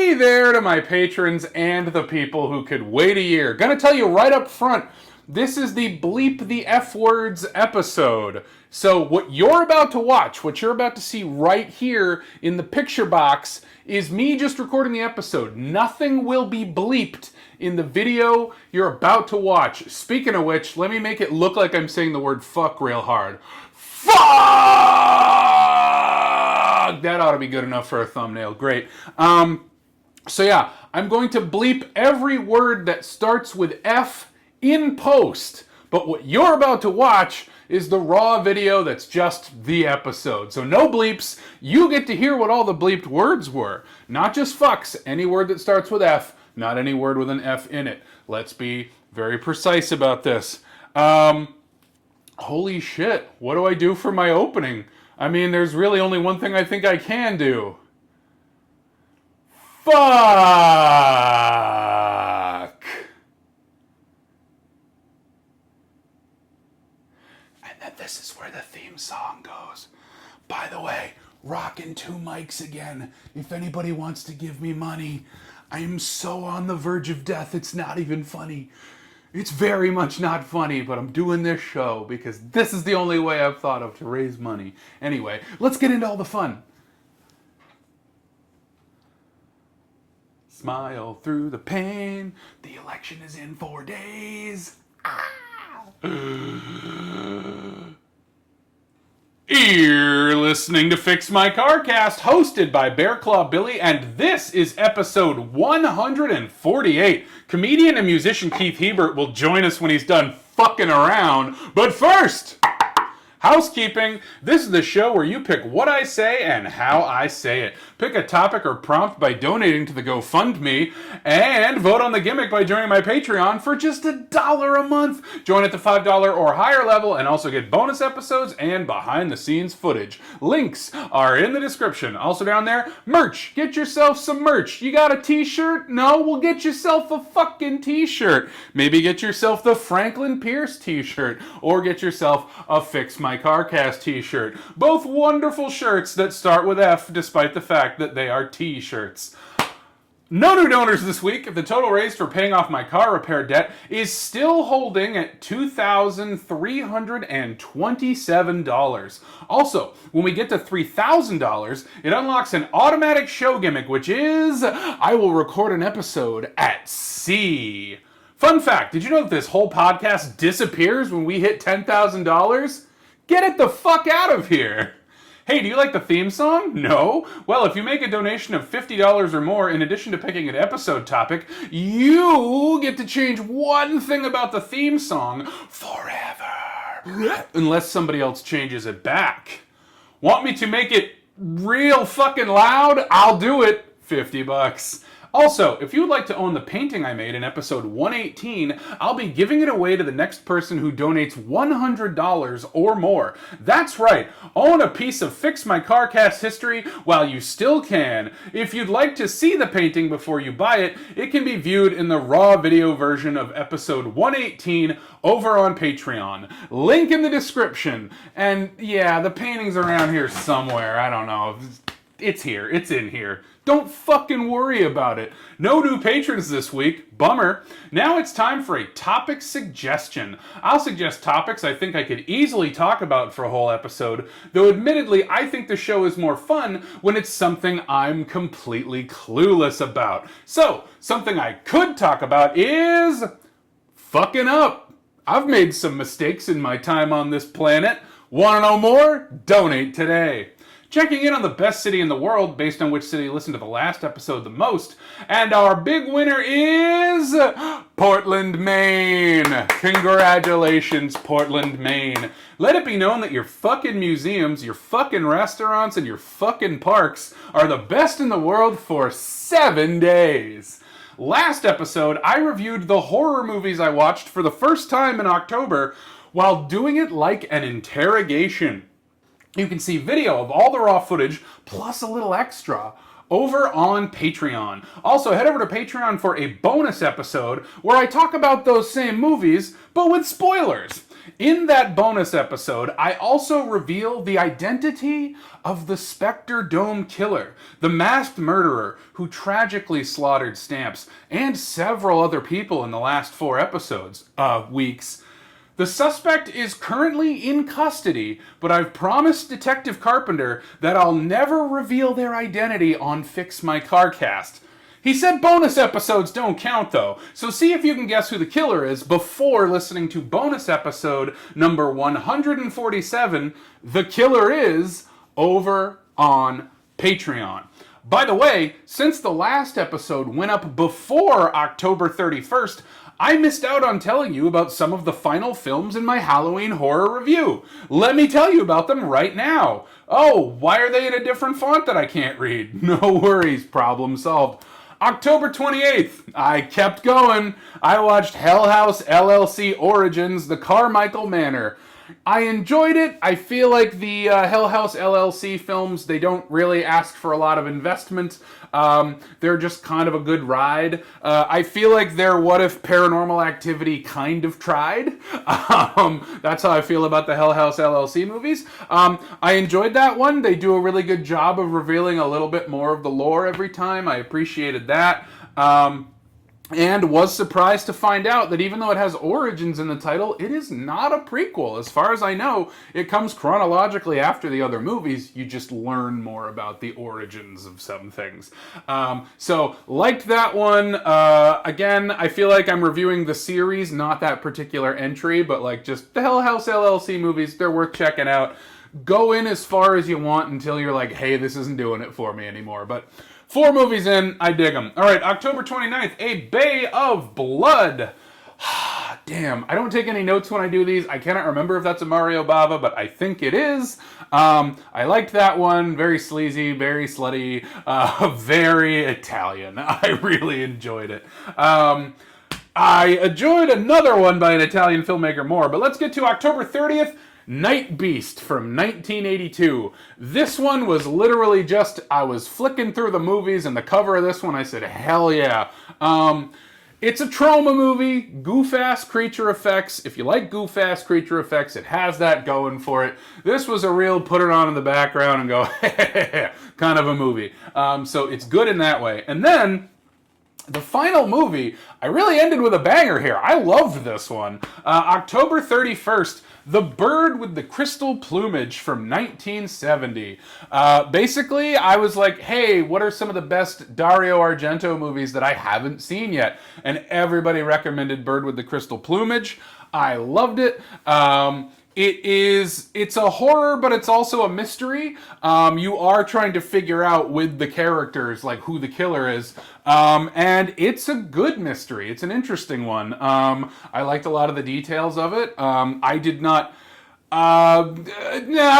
Hey there to my patrons and the people who could wait a year. Gonna tell you right up front, this is the Bleep the F Words episode. So what you're about to watch, what you're about to see right here in the picture box, is me just recording the episode. Nothing will be bleeped in the video you're about to watch. Speaking of which, let me make it look like I'm saying the word fuck real hard. Fuck! That ought to be good enough for a thumbnail. Great. So yeah, I'm going to bleep every word that starts with F in post. But what you're about to watch is the raw video that's just the episode. So no bleeps. You get to hear what all the bleeped words were. Not just fucks. Any word that starts with F. Not any word with an F in it. Let's be very precise about this. Holy shit. What do I do for my opening? I mean, there's really only one thing I think I can do. Fuck! And then this is where the theme song goes. By the way, rocking 2 mics again. If anybody wants to give me money, I am so on the verge of death, it's not even funny. It's very much not funny, but I'm doing this show because this is the only way I've thought of to raise money. Anyway, let's get into all the fun. Smile through the pain. The election is in 4 days. You're listening to Fix My Carcast, hosted by Bear Claw Billy, and this is episode 148. Comedian and musician Keith Hebert will join us when he's done fucking around. But first, housekeeping. This is the show where you pick what I say and how I say it. Pick a topic or prompt by donating to the GoFundMe, and vote on the gimmick by joining my Patreon for just $1 a month. Join at the $5 or higher level and also get bonus episodes and behind-the-scenes footage. Links are in the description. Also down there, merch. Get yourself some merch. You got a t-shirt? No? Well, get yourself a fucking t-shirt. Maybe get yourself the Franklin Pierce t-shirt, or get yourself a Fix My Carcast t-shirt. Both wonderful shirts that start with F, despite the fact that they are t-shirts. No new donors this week. The total raised for paying off my car repair debt is still holding at $2,327. Also, when we get to $3,000, it unlocks an automatic show gimmick, which is I will record an episode at sea. Fun fact, did you know that this whole podcast disappears when we hit $10,000? Get it the fuck out of here! Hey, do you like the theme song? No? Well, if you make a donation of $50 or more, in addition to picking an episode topic, you get to change one thing about the theme song forever. Unless somebody else changes it back. Want me to make it real fucking loud? I'll do it. $50. Also, if you would like to own the painting I made in episode 118, I'll be giving it away to the next person who donates $100 or more. That's right, own a piece of Fix My Carcast history while you still can. If you'd like to see the painting before you buy it, it can be viewed in the raw video version of episode 118 over on Patreon. Link in the description. And yeah, the painting's around here somewhere. I don't know. It's here. It's in here. Don't fucking worry about it. No new patrons this week. Bummer. Now it's time for a topic suggestion. I'll suggest topics I think I could easily talk about for a whole episode, though admittedly I think the show is more fun when it's something I'm completely clueless about. So, something I could talk about is fucking up. I've made some mistakes in my time on this planet. Want to know more? Donate today. Checking in on the best city in the world based on which city you listened to the last episode the most. And our big winner is Portland, Maine. Congratulations, Portland, Maine. Let it be known that your fucking museums, your fucking restaurants, and your fucking parks are the best in the world for 7 days. Last episode, I reviewed the horror movies I watched for the first time in October while doing it like an interrogation. You can see video of all the raw footage, plus a little extra, over on Patreon. Also, head over to Patreon for a bonus episode where I talk about those same movies, but with spoilers. In that bonus episode, I also reveal the identity of the Spectre Dome killer, the masked murderer who tragically slaughtered Stamps and several other people in the last 4 weeks. The suspect is currently in custody, but I've promised Detective Carpenter that I'll never reveal their identity on Fix My Carcast. He said bonus episodes don't count, though, so see if you can guess who the killer is before listening to bonus episode number 147, The Killer Is, over on Patreon. By the way, since the last episode went up before October 31st, I missed out on telling you about some of the final films in my Halloween horror review. Let me tell you about them right now. Oh, why are they in a different font that I can't read? No worries, problem solved. October 28th, I kept going. I watched Hell House LLC Origins, The Carmichael Manor. I enjoyed it. I feel like the Hell House LLC films, they don't really ask for a lot of investment. They're just kind of a good ride. I feel like they're What If Paranormal Activity kind of tried. That's how I feel about the Hell House LLC movies. I enjoyed that one. They do a really good job of revealing a little bit more of the lore every time. I appreciated that. And was surprised to find out that even though it has Origins in the title, it is not a prequel. As far as I know, it comes chronologically after the other movies. You just learn more about the origins of some things. So, liked that one. Again, I feel like I'm reviewing the series, not that particular entry, but like just the Hell House LLC movies, they're worth checking out. Go in as far as you want until you're like, hey, this isn't doing it for me anymore. But 4 movies in, I dig them. All right, October 29th, A Bay of Blood. Damn, I don't take any notes when I do these. I cannot remember if that's a Mario Bava, but I think it is. I liked that one. Very sleazy, very slutty, very Italian. I really enjoyed it. I enjoyed another one by an Italian filmmaker more, but let's get to October 30th. Night Beast from 1982. This one was literally just, I was flicking through the movies and the cover of this one, I said, hell yeah. It's a trauma movie, goof-ass creature effects. If you like goof-ass creature effects, it has that going for it. This was a real put it on in the background and go, kind of a movie. So it's good in that way. And then, the final movie, I really ended with a banger here. I loved this one. October 31st, The Bird with the Crystal Plumage from 1970. Basically, I was like, hey, what are some of the best Dario Argento movies that I haven't seen yet? And everybody recommended Bird with the Crystal Plumage. I loved it. It's a horror, but it's also a mystery. You are trying to figure out with the characters, like, who the killer is. And it's a good mystery. It's an interesting one. I liked a lot of the details of it. I did not... I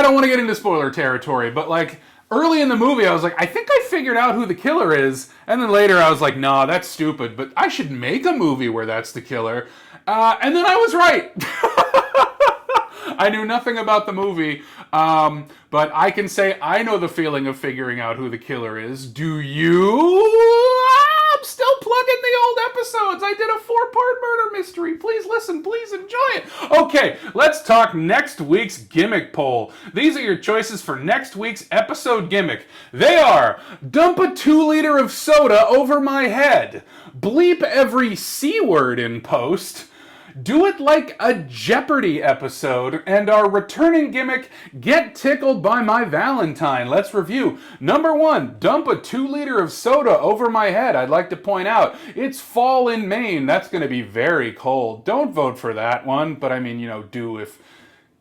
don't want to get into spoiler territory, but, like, early in the movie, I was like, I think I figured out who the killer is. And then later, I was like, nah, that's stupid, but I should make a movie where that's the killer. And then I was right. I knew nothing about the movie, but I can say I know the feeling of figuring out who the killer is. Do you? I'm still plugging the old episodes. I did a 4-part murder mystery. Please listen. Please enjoy it. Okay, let's talk next week's gimmick poll. These are your choices for next week's episode gimmick. They are: dump a 2-liter of soda over my head, bleep every C word in post, do it like a Jeopardy episode, and our returning gimmick, get tickled by my Valentine. Let's review. Number 1, dump a 2-liter of soda over my head. I'd like to point out, it's fall in Maine. That's going to be very cold. Don't vote for that one, but I mean, do if,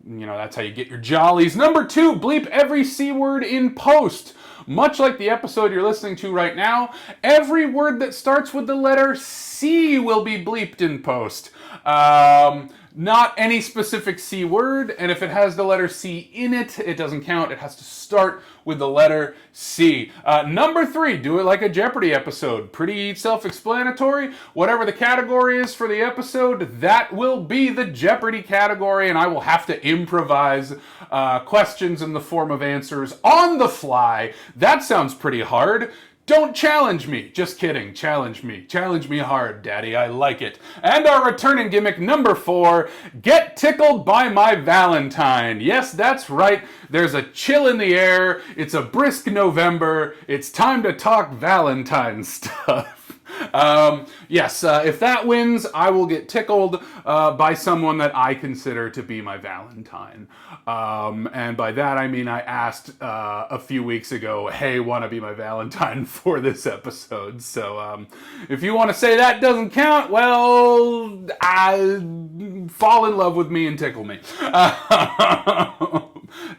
that's how you get your jollies. Number 2, bleep every C word in post. Much like the episode you're listening to right now, every word that starts with the letter C will be bleeped in post. Not any specific C word, and if it has the letter C in it, it doesn't count. It has to start with the letter C. Number 3, do it like a Jeopardy episode. Pretty self-explanatory. Whatever the category is for the episode, that will be the Jeopardy category, and I will have to improvise questions in the form of answers on the fly. That sounds pretty hard. Don't challenge me. Just kidding. Challenge me. Challenge me hard, Daddy. I like it. And our returning gimmick number 4, get tickled by my Valentine. Yes, that's right. There's a chill in the air. It's a brisk November. It's time to talk Valentine stuff. Yes, if that wins, I will get tickled by someone that I consider to be my Valentine. And by that I mean I asked a few weeks ago, hey, want to be my Valentine for this episode? So if you want to say that doesn't count, well, fall in love with me and tickle me.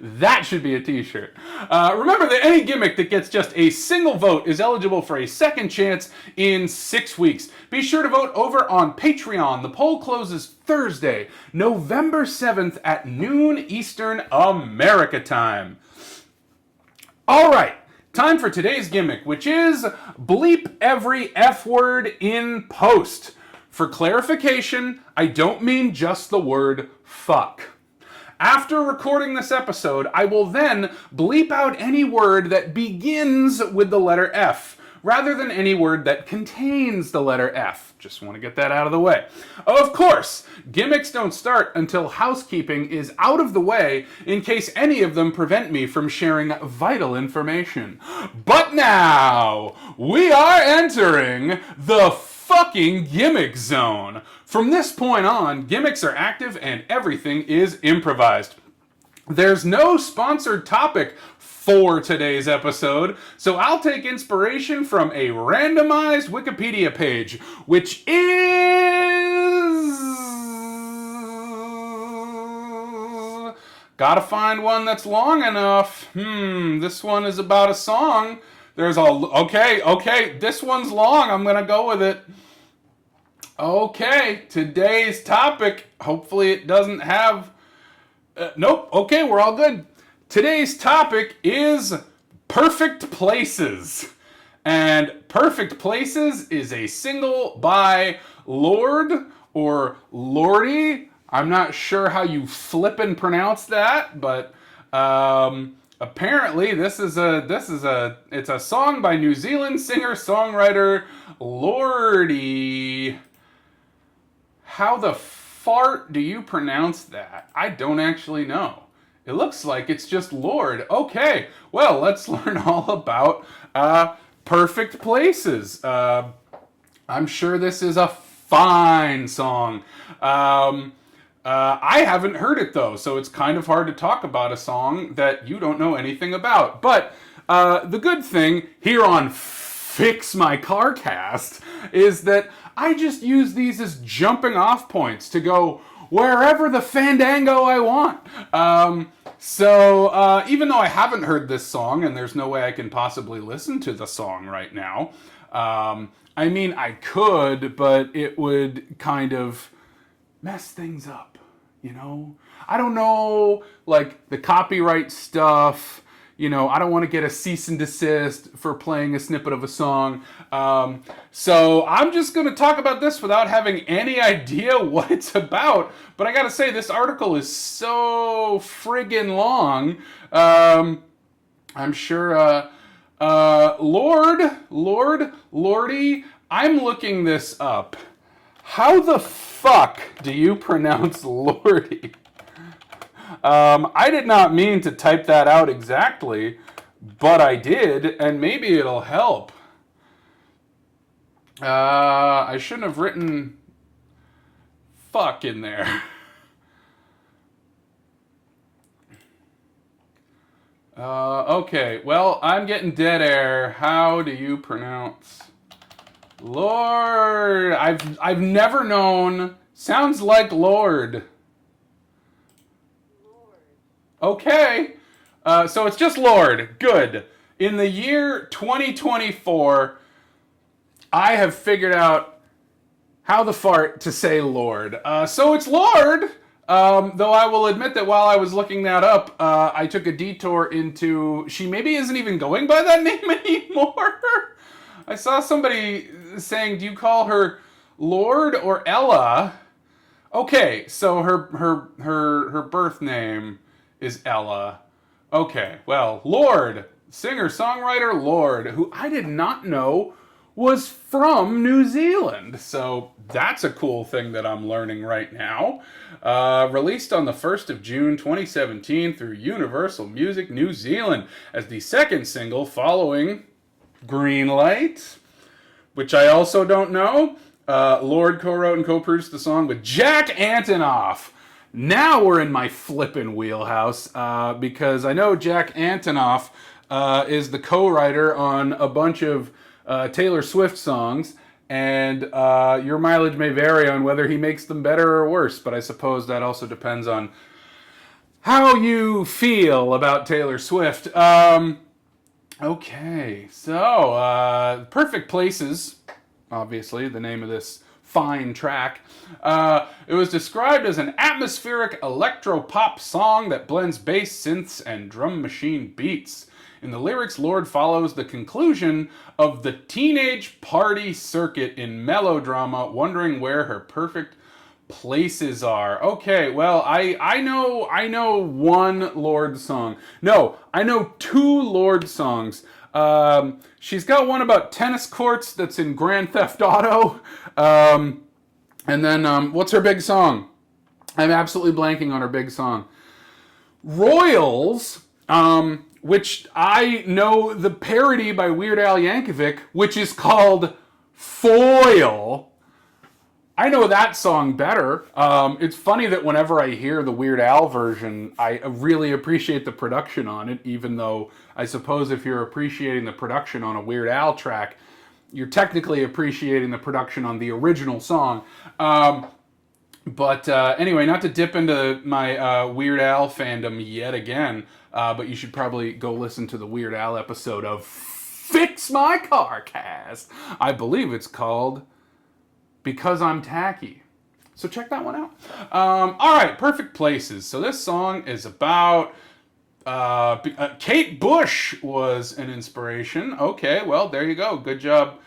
That should be a t-shirt. Remember that any gimmick that gets just a single vote is eligible for a second chance in 6 weeks. Be sure to vote over on Patreon. The poll closes Thursday, November 7th at noon Eastern America time. All right, time for today's gimmick, which is bleep every F word in post. For clarification, I don't mean just the word fuck. After recording this episode, I will then bleep out any word that begins with the letter F, rather than any word that contains the letter F. Just want to get that out of the way. Of course, gimmicks don't start until housekeeping is out of the way, in case any of them prevent me from sharing vital information. But now, we are entering the fucking gimmick zone. From this point on, gimmicks are active and everything is improvised. There's no sponsored topic for today's episode, so I'll take inspiration from a randomized Wikipedia page, which is... Gotta find one that's long enough. This one is about a song. There's a... Okay, this one's long. I'm gonna go with it. Okay, today's topic, hopefully it doesn't have... nope, okay, we're all good. Today's topic is Perfect Places. And Perfect Places is a single by Lorde or Lordy. I'm not sure how you flippin' pronounce that, but apparently it's a song by New Zealand singer-songwriter Lordy. How the fart do you pronounce that? I don't actually know. It looks like it's just Lord. Okay, well, let's learn all about Perfect Places. I'm sure this is a fine song. I haven't heard it, though, so it's kind of hard to talk about a song that you don't know anything about. But the good thing here on Fix My Carcast is that I just use these as jumping off points to go wherever the fandango I want. So even though I haven't heard this song, and there's no way I can possibly listen to the song right now, I mean, I could, but it would kind of mess things up, you know? I don't know, like, the copyright stuff. You know, I don't want to get a cease and desist for playing a snippet of a song. So I'm just going to talk about this without having any idea what it's about. But I got to say, this article is so friggin' long. I'm sure, Lordy, I'm looking this up. How the fuck do you pronounce Lordy? I did not mean to type that out exactly, but I did, and maybe it'll help. I shouldn't have written fuck in there. Okay, well, I'm getting dead air. How do you pronounce Lord? I've never known. Sounds like Lord. Okay, so it's just Lord. Good. In the year 2024, I have figured out how the fart to say Lord. So it's Lord, though I will admit that while I was looking that up, I took a detour into, she maybe isn't even going by that name anymore. I saw somebody saying, do you call her Lord or Ella? Okay, so her birth name is Ella. Okay, well, Lord, Singer-songwriter Lorde, who I did not know was from New Zealand. So that's a cool thing that I'm learning right now. Released on the 1st of June 2017 through Universal Music New Zealand as the second single following Green Light, which I also don't know. Lorde co-wrote and co-produced the song with Jack Antonoff. Now we're in my flippin' wheelhouse because I know Jack Antonoff is the co-writer on a bunch of Taylor Swift songs, and your mileage may vary on whether he makes them better or worse, but I suppose that also depends on how you feel about Taylor Swift. Okay, so Perfect Places, obviously the name of this fine track. It was described as an atmospheric electro-pop song that blends bass, synths, and drum machine beats. In the lyrics, Lorde follows the conclusion of the teenage party circuit in melodrama, wondering where her perfect places are. Okay, well, I know one Lorde song. No, I know two Lorde songs. She's got one about tennis courts that's in Grand Theft Auto. And then, what's her big song? I'm absolutely blanking on her big song. Royals, which I know the parody by Weird Al Yankovic, which is called Foil. I know that song better. It's funny that whenever I hear the Weird Al version, I really appreciate the production on it, even though I suppose if you're appreciating the production on a Weird Al track, you're technically appreciating the production on the original song. But anyway, not to dip into my Weird Al fandom yet again, but you should probably go listen to the Weird Al episode of Fix My Car Cast. I believe it's called Because I'm Tacky. So check that one out. All right, Perfect Places. So this song is about Kate Bush was an inspiration. Okay, well, there you go. Good job,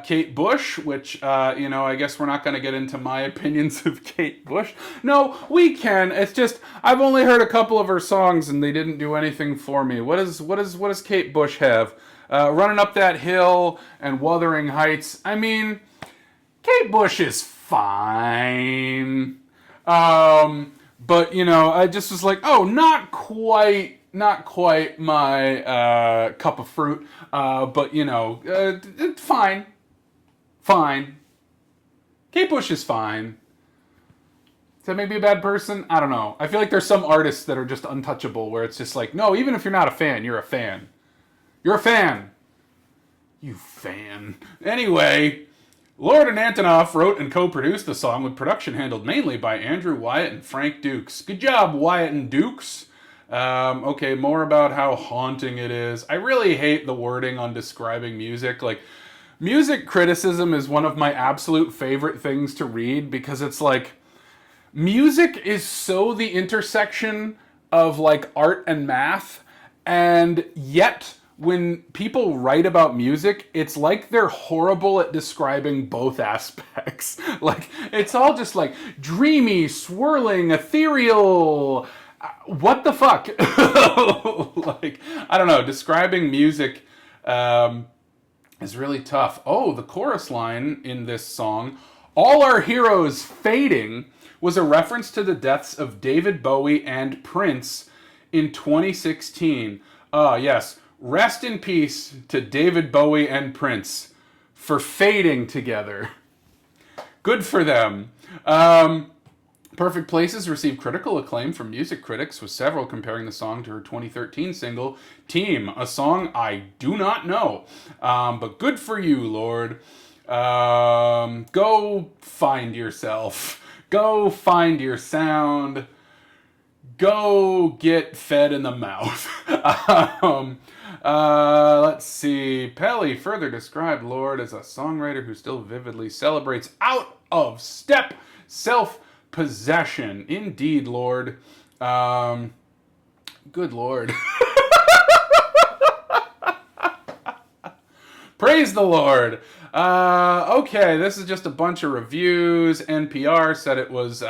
Kate Bush, which, I guess we're not going to get into my opinions of Kate Bush. No, we can. It's just, I've only heard a couple of her songs and they didn't do anything for me. What does Kate Bush have? Running Up That Hill and Wuthering Heights. I mean, Kate Bush is fine. But, I just was like, oh, not quite my cup of fruit. But, fine. Fine. Kate Bush is fine. Does that make me a bad person? I don't know. I feel like there's some artists that are just untouchable where it's just like, no, even if you're not a fan, you're a fan. You're a fan. You fan. Anyway, Lorde and Antonoff wrote and co-produced the song with production handled mainly by Andrew Wyatt and Frank Dukes. Good job, Wyatt and Dukes. Okay, more about how haunting it is. I really hate the wording on describing music. Like, music criticism is one of my absolute favorite things to read because it's like, music is so the intersection of like art and math, and yet when people write about music, it's like they're horrible at describing both aspects. Like, it's all just like dreamy, swirling, ethereal. What the fuck? Like, I don't know. Describing music is really tough. Oh, the chorus line in this song, "All Our Heroes Fading," was a reference to the deaths of David Bowie and Prince in 2016. Yes. Rest in peace to David Bowie and Prince for fading together. Good for them. Perfect Places received critical acclaim from music critics, with several comparing the song to her 2013 single, Team, a song I do not know. But good for you, Lorde. Go find yourself. Go find your sound. Go get fed in the mouth. Let's see. Pelly further described Lorde as a songwriter who still vividly celebrates out of step self-possession. Indeed, Lorde. Good Lord. Praise the Lord. Okay, this is just a bunch of reviews. NPR said it was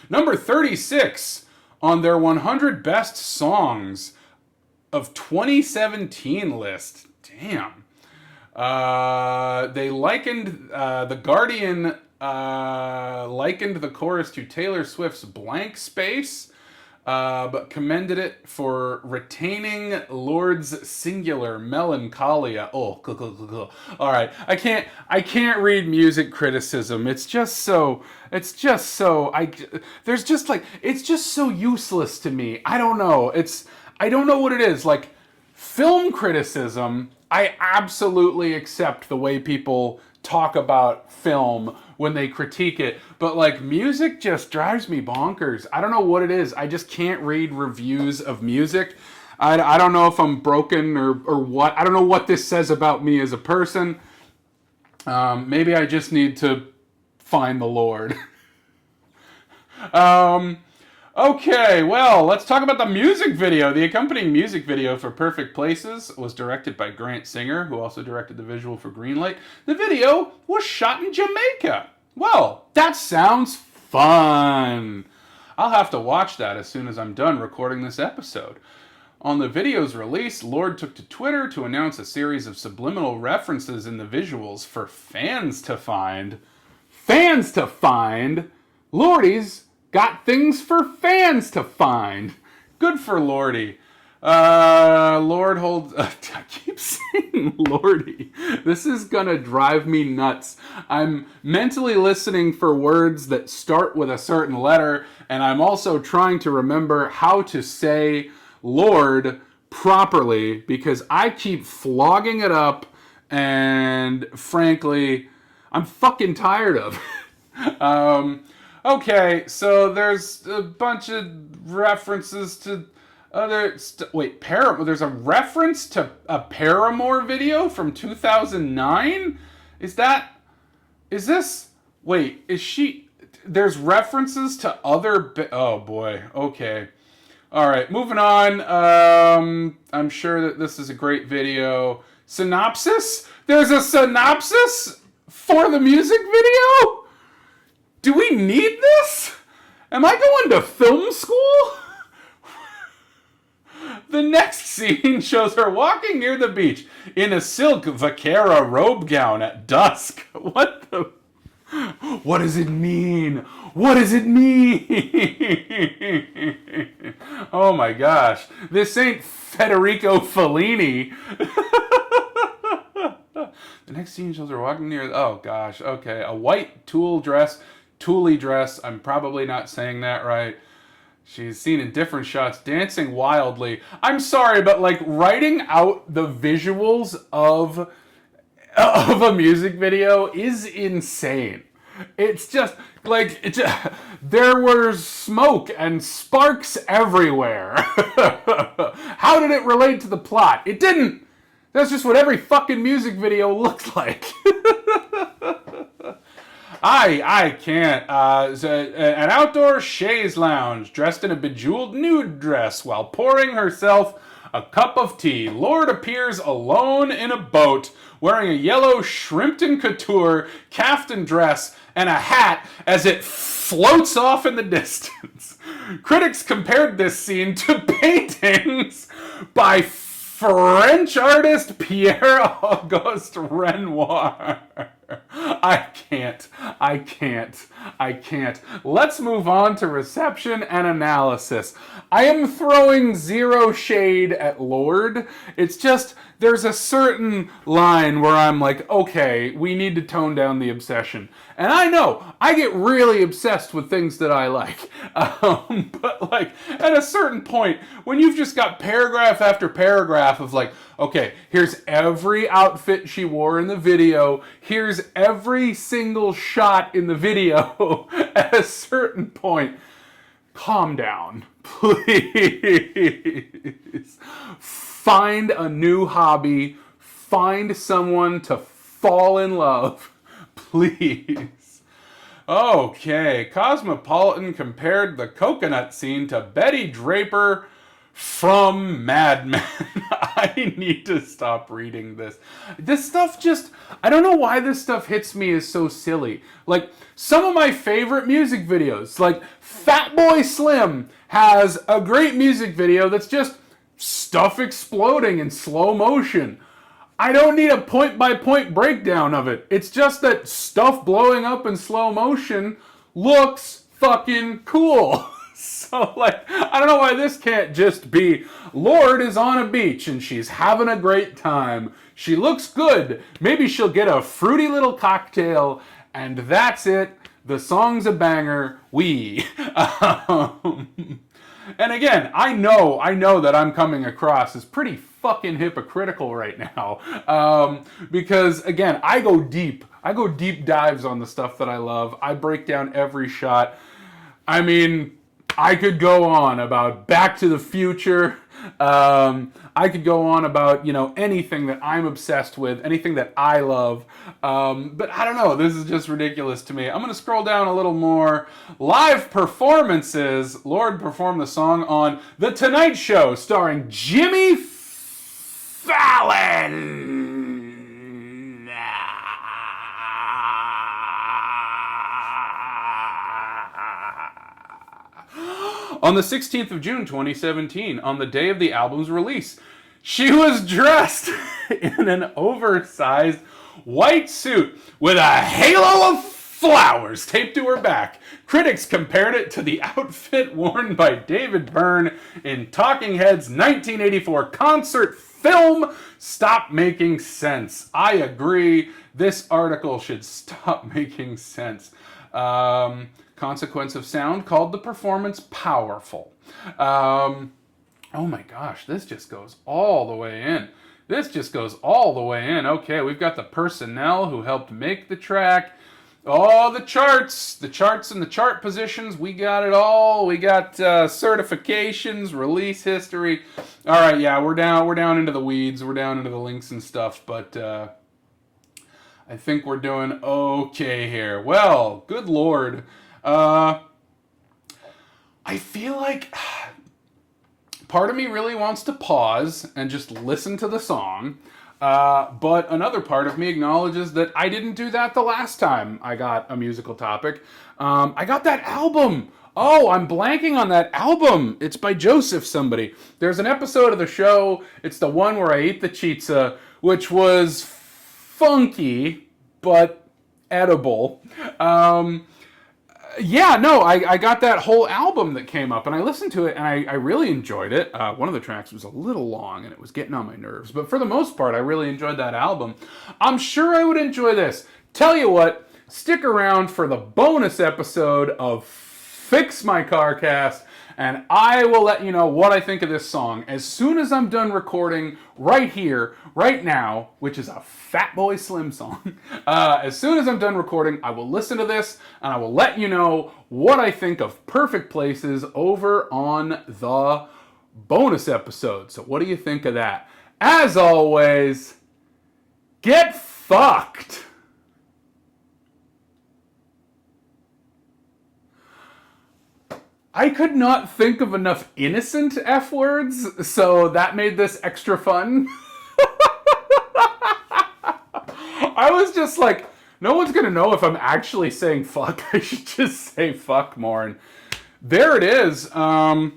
number 36 on their 100 best songs of 2017 list. Damn. They likened The Guardian likened the chorus to Taylor Swift's Blank Space, but commended it for retaining Lord's singular melancholia. Oh, cool. All right, I can't read music criticism. It's just so it's just so useless to me. I don't know. I don't know what it is. Like film criticism, I absolutely accept the way people talk about film when they critique it, but like music just drives me bonkers. I don't know what it is. I just can't read reviews of music. I don't know if I'm broken or what. I don't know what this says about me as a person. Maybe I just need to find the Lord. Okay, well, let's talk about the music video. The accompanying music video for Perfect Places was directed by Grant Singer, who also directed the visual for Greenlight. The video was shot in Jamaica. Well, that sounds fun. I'll have to watch that as soon as I'm done recording this episode. On the video's release, Lorde took to Twitter to announce a series of subliminal references in the visuals for fans to find. Fans to find? Lordy's got things for fans to find. Good for Lordy. Lorde holds... I keep saying Lordy. This is gonna drive me nuts. I'm mentally listening for words that start with a certain letter, and I'm also trying to remember how to say Lord properly, because I keep flogging it up, and frankly, I'm fucking tired of it. Okay, so there's a bunch of references to other... there's a reference to a Paramore video from 2009? Is this... Wait, is she... There's references to other... Oh, boy. Okay. All right, moving on. I'm sure that this is a great video. Synopsis? There's a synopsis for the music video? Do we need this? Am I going to film school? The next scene shows her walking near the beach in a silk vaquera robe gown at dusk. What does it mean? What does it mean? Oh my gosh. This ain't Federico Fellini. The next scene shows her walking near... Oh gosh, okay. A white tulle dress... I'm probably not saying that right. She's seen in different shots dancing wildly. I'm sorry, but like writing out the visuals of a music video is insane. It's just like there was smoke and sparks everywhere. How did it relate to the plot? It didn't. That's just what every fucking music video looks like. I can't. An outdoor chaise lounge dressed in a bejeweled nude dress while pouring herself a cup of tea. Lorde appears alone in a boat wearing a yellow Shrimpton couture caftan dress and a hat as it floats off in the distance. Critics compared this scene to paintings by French artist Pierre-Auguste Renoir. I can't. Let's move on to reception and analysis. I am throwing zero shade at Lorde. It's just, there's a certain line where I'm like, okay, we need to tone down the obsession. And I know, I get really obsessed with things that I like. But like, at a certain point, when you've just got paragraph after paragraph of like, okay, here's every outfit she wore in the video, here's every single shot in the video, at a certain point, calm down, please. Find a new hobby, find someone to fall in love, please. Okay, Cosmopolitan compared the coconut scene to Betty Draper from Mad Men. I need to stop reading this. This stuff just... I don't know why this stuff hits me as so silly. Like, some of my favorite music videos, like Fatboy Slim has a great music video that's just stuff exploding in slow motion. I don't need a point-by-point breakdown of it. It's just that stuff blowing up in slow motion looks fucking cool. So, like, I don't know why this can't just be Lorde is on a beach and she's having a great time. She looks good. Maybe she'll get a fruity little cocktail, and that's it. The song's a banger. And again, I know that I'm coming across as pretty fucking hypocritical right now. Because again, I go deep dives on the stuff that I love. I break down every shot. I mean, I could go on about Back to the Future. I could go on about, anything that I'm obsessed with, anything that I love. But I don't know, this is just ridiculous to me. I'm going to scroll down a little more. Live performances. Lorde performed the song on The Tonight Show starring Jimmy Fallon. On the 16th of June, 2017, on the day of the album's release, she was dressed in an oversized white suit with a halo of flowers taped to her back. Critics compared it to the outfit worn by David Byrne in Talking Heads' 1984 concert film Stop Making Sense. I agree. This article should stop making sense. Consequence of Sound called the performance powerful. Oh my gosh, this just goes all the way in. Okay, we've got the personnel who helped make the track. Oh, the charts and the chart positions. We got it all. We got certifications, release history. All right, yeah, we're down into the weeds. We're down into the links and stuff, but I think we're doing okay here. Well, good Lord. I feel like part of me really wants to pause and just listen to the song, but another part of me acknowledges that I didn't do that the last time I got a musical topic. I got that album. Oh, I'm blanking on that album. It's by Joseph somebody. There's an episode of the show, it's the one where I ate the chizza, which was funky, but edible. I got that whole album that came up, and I listened to it, and I really enjoyed it. One of the tracks was a little long, and it was getting on my nerves. But for the most part, I really enjoyed that album. I'm sure I would enjoy this. Tell you what, stick around for the bonus episode of Fix My Car Cast, and I will let you know what I think of this song as soon as I'm done recording right here, right now, which is a Fatboy Slim song. As soon as I'm done recording, I will listen to this, and I will let you know what I think of Perfect Places over on the bonus episode. So what do you think of that? As always, get fucked! I could not think of enough innocent F words, so that made this extra fun. I was just like, no one's gonna know if I'm actually saying fuck. I should just say fuck more. And there it is. Though,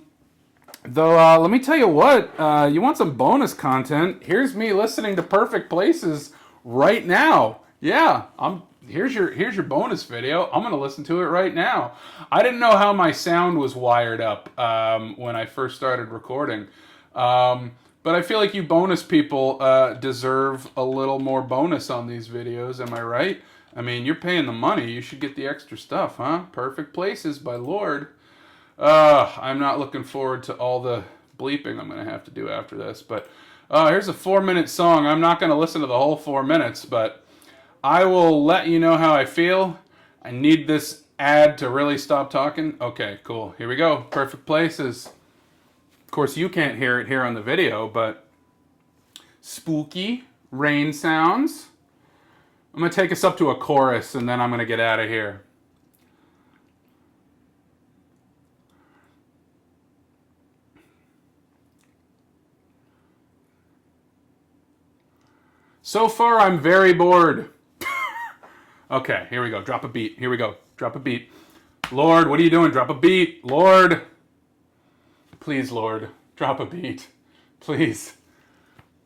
let me tell you what, you want some bonus content? Here's me listening to Perfect Places right now. Yeah, here's your bonus video. I'm gonna listen to it right now. I didn't know how my sound was wired up when I first started recording, but I feel like you bonus people deserve a little more bonus on these videos. Am I right? I mean, you're paying the money. You should get the extra stuff, huh? Perfect Places by Lorde. I'm not looking forward to all the bleeping I'm gonna have to do after this. But here's a 4-minute song. I'm not gonna listen to the whole 4 minutes, but I will let you know how I feel. I need this ad to really stop talking. Okay, cool. Here we go. Perfect Places. Of course, you can't hear it here on the video, but spooky rain sounds. I'm going to take us up to a chorus, and then I'm going to get out of here. So far, I'm very bored. Okay, here we go. Drop a beat. Here we go. Drop a beat. Lorde, what are you doing? Drop a beat. Lorde. Please, Lorde, drop a beat. Please.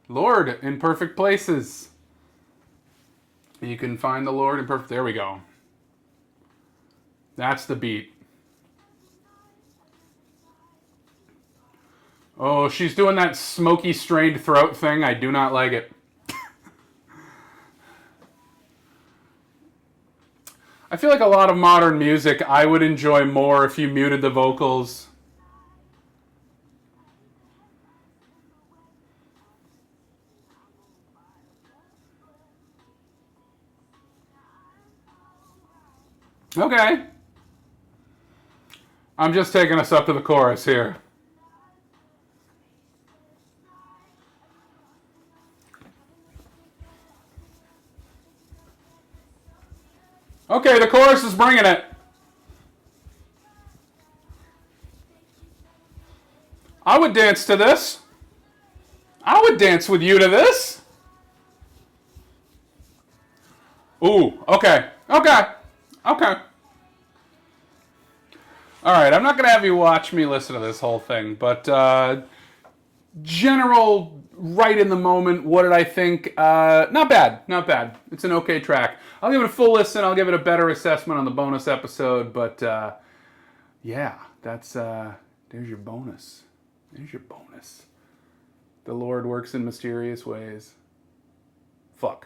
Lord in perfect places. You can find the Lord in perfect... There we go. That's the beat. Oh, she's doing that smoky, strained throat thing. I do not like it. I feel like a lot of modern music I would enjoy more if you muted the vocals. Okay. I'm just taking us up to the chorus here. Okay, the chorus is bringing it. I would dance to this. I would dance with you to this. Ooh, okay. Okay. Okay. Alright, I'm not going to have you watch me listen to this whole thing, but general, right in the moment, what did I think? Not bad. Not bad. It's an okay track. I'll give it a full listen. I'll give it a better assessment on the bonus episode, but yeah, that's, there's your bonus. There's your bonus. The Lord works in mysterious ways. Fuck.